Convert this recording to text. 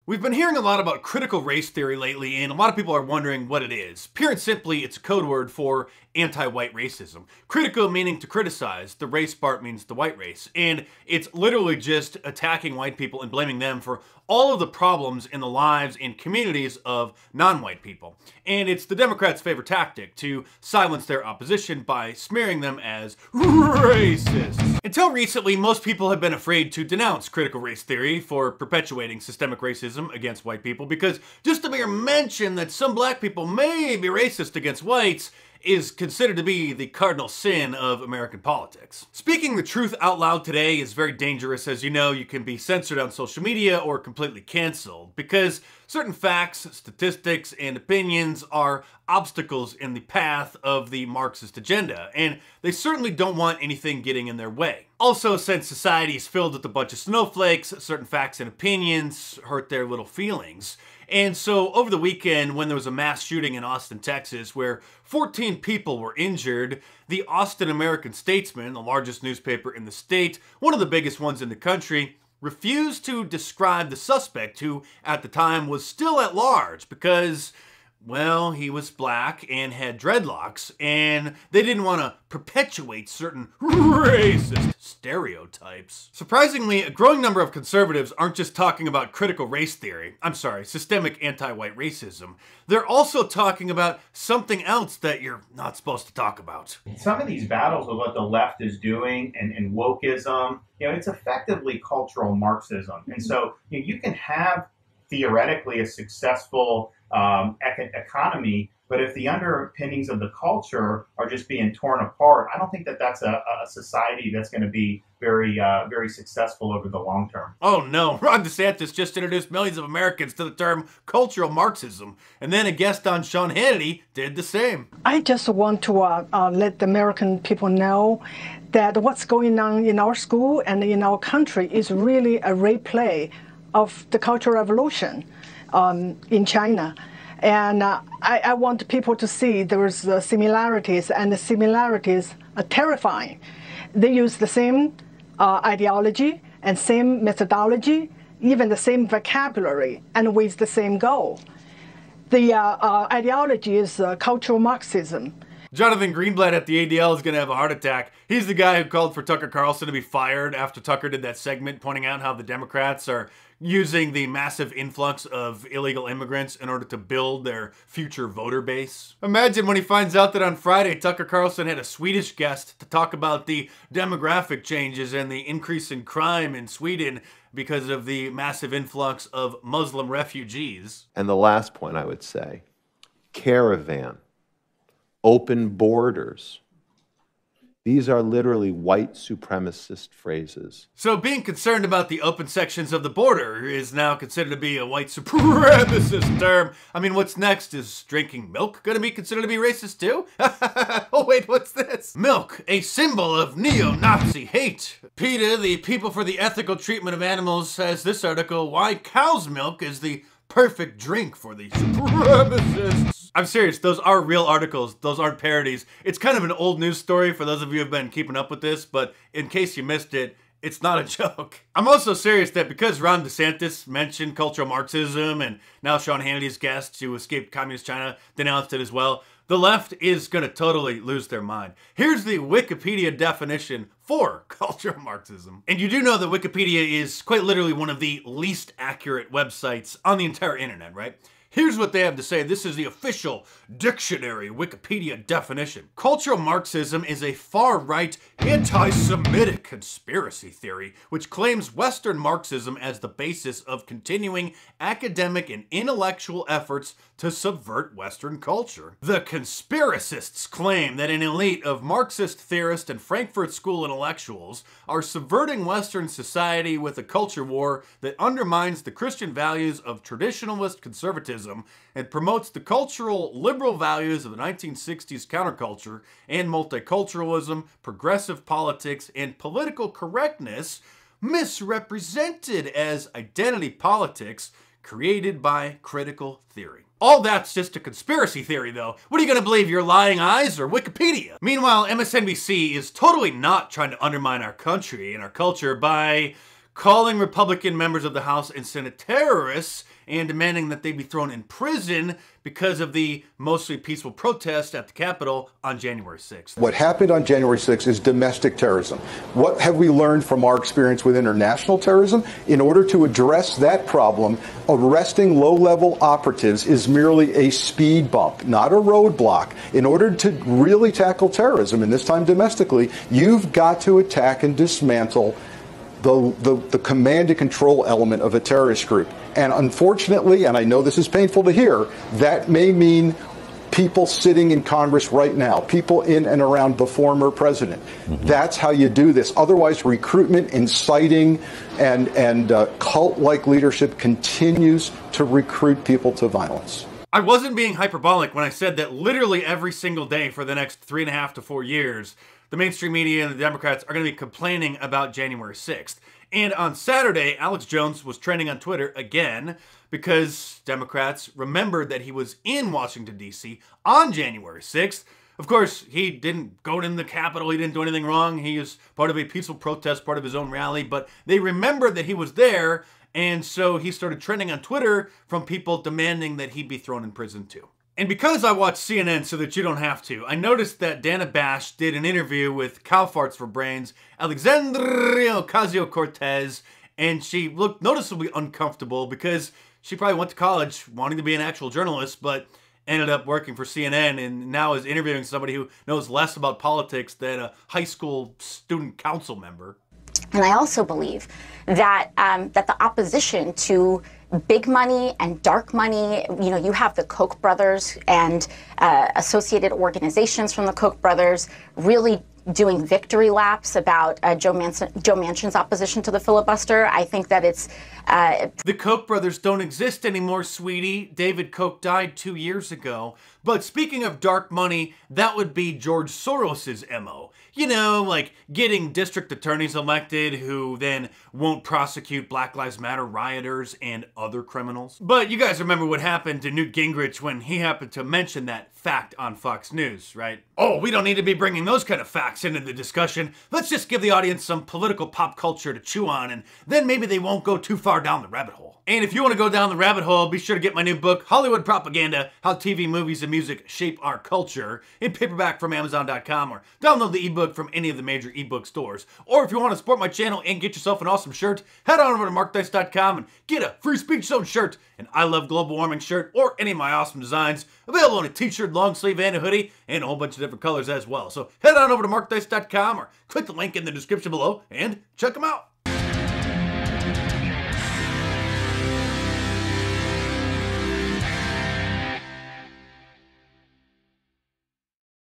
We've been hearing a lot about critical race theory lately, and a lot of people are wondering what it is. Pure and simply, it's a code word for anti-white racism. Critical meaning to criticize, the race part means the white race, and it's literally just attacking white people and blaming them for all of the problems in the lives and communities of non-white people. And it's the Democrats' favorite tactic to silence their opposition by smearing them as racist. Until recently, most people have been afraid to denounce critical race theory for perpetuating systemic racism against white people because just the mere mention that some black people may be racist against whites is considered to be the cardinal sin of American politics. Speaking the truth out loud today is very dangerous. As you know, you can be censored on social media or completely canceled because certain facts, statistics, and opinions are obstacles in the path of the Marxist agenda, and they certainly don't want anything getting in their way. Also, since society is filled with a bunch of snowflakes, certain facts and opinions hurt their little feelings. And so over the weekend, when there was a mass shooting in Austin, Texas, where 14 people were injured, the Austin American-Statesman, the largest newspaper in the state, one of the biggest ones in the country, refused to describe the suspect, who at the time was still at large because, well, he was black and had dreadlocks, and they didn't want to perpetuate certain racist stereotypes. Surprisingly, a growing number of conservatives aren't just talking about critical race theory, systemic anti-white racism. They're also talking about something else that you're not supposed to talk about. Some of these battles with what the left is doing and wokeism, it's effectively cultural Marxism. And so you can have theoretically a successful economy, but if the underpinnings of the culture are just being torn apart, I don't think that that's a society that's going to be very successful over the long term. Oh no, Ron DeSantis just introduced millions of Americans to the term cultural Marxism, and then a guest on Sean Hannity did the same. I just want to let the American people know that what's going on in our school and in our country is really a replay of the Cultural Revolution in China. And I want people to see there's similarities, and the similarities are terrifying. They use the same ideology and same methodology, even the same vocabulary, and with the same goal. The ideology is cultural Marxism. Jonathan Greenblatt at the ADL is going to have a heart attack. He's the guy who called for Tucker Carlson to be fired after Tucker did that segment pointing out how the Democrats are using the massive influx of illegal immigrants in order to build their future voter base. Imagine when he finds out that on Friday, Tucker Carlson had a Swedish guest to talk about the demographic changes and the increase in crime in Sweden because of the massive influx of Muslim refugees. And the last point I would say, caravan, open borders. These are literally white supremacist phrases. So being concerned about the open sections of the border is now considered to be a white supremacist term. I mean, what's next? Is drinking milk going to be considered to be racist too? Oh wait, what's this? Milk, a symbol of neo-Nazi hate. PETA, the People for the Ethical Treatment of Animals, says this article, why cow's milk is the perfect drink for the supremacists. I'm serious, those are real articles, those aren't parodies. It's kind of an old news story for those of you who have been keeping up with this, but in case you missed it, it's not a joke. I'm also serious that because Ron DeSantis mentioned cultural Marxism and now Sean Hannity's guest who escaped communist China denounced it as well, the left is going to totally lose their mind. Here's the Wikipedia definition for cultural Marxism. And you do know that Wikipedia is quite literally one of the least accurate websites on the entire internet, right? Here's what they have to say. This is the official dictionary Wikipedia definition. Cultural Marxism is a far-right, anti-Semitic conspiracy theory which claims Western Marxism as the basis of continuing academic and intellectual efforts to subvert Western culture. The conspiracists claim that an elite of Marxist theorists and Frankfurt School intellectuals are subverting Western society with a culture war that undermines the Christian values of traditionalist conservatism and promotes the cultural liberal values of the 1960s counterculture and multiculturalism, progressive politics, and political correctness misrepresented as identity politics created by critical theory. All that's just a conspiracy theory, though. What are you going to believe, your lying eyes or Wikipedia? Meanwhile, MSNBC is totally not trying to undermine our country and our culture by calling Republican members of the House and Senate terrorists and demanding that they be thrown in prison because of the mostly peaceful protest at the Capitol on January 6th. What happened on January 6th is domestic terrorism. What have we learned from our experience with international terrorism? In order to address that problem, arresting low-level operatives is merely a speed bump, not a roadblock. In order to really tackle terrorism, and this time domestically, you've got to attack and dismantle the command and control element of a terrorist group. And unfortunately, and I know this is painful to hear, that may mean people sitting in Congress right now, people in and around the former president. That's how you do this. Otherwise, recruitment, inciting, and cult-like leadership continues to recruit people to violence. I wasn't being hyperbolic when I said that literally every single day for the next 3.5 to 4 years, the mainstream media and the Democrats are going to be complaining about January 6th. And on Saturday, Alex Jones was trending on Twitter again because Democrats remembered that he was in Washington, D.C. on January 6th. Of course, he didn't go in the Capitol. He didn't do anything wrong. He was part of a peaceful protest, part of his own rally. But they remembered that he was there, and so he started trending on Twitter from people demanding that he be thrown in prison too. And because I watch CNN so that you don't have to, I noticed that Dana Bash did an interview with Cow Farts for Brains, Alexandria Ocasio-Cortez, and she looked noticeably uncomfortable because she probably went to college wanting to be an actual journalist, but ended up working for CNN and now is interviewing somebody who knows less about politics than a high school student council member. And I also believe that that the opposition to big money and dark money, you know, you have the Koch brothers and associated organizations from the Koch brothers really doing victory laps about Joe Manchin's opposition to the filibuster. I think that it's... The Koch brothers don't exist anymore, sweetie. David Koch died 2 years ago. But speaking of dark money, that would be George Soros's MO. You know, like getting district attorneys elected who then won't prosecute Black Lives Matter rioters and other criminals. But you guys remember what happened to Newt Gingrich when he happened to mention that fact on Fox News, right? Oh, we don't need to be bringing those kind of facts into the discussion. Let's just give the audience some political pop culture to chew on, and then maybe they won't go too far down the rabbit hole. And if you want to go down the rabbit hole, be sure to get my new book, Hollywood Propaganda, How TV, Movies, and Music Shape Our Culture, in paperback from Amazon.com, or download the ebook from any of the major ebook stores. Or if you want to support my channel and get yourself an awesome shirt, head on over to markdice.com and get a Free Speech Zone shirt, an I Love Global Warming shirt, or any of my awesome designs, available in a t-shirt, long sleeve, and a hoodie, and a whole bunch of different colors as well. So head on over to markdice.com or click the link in the description below and check them out.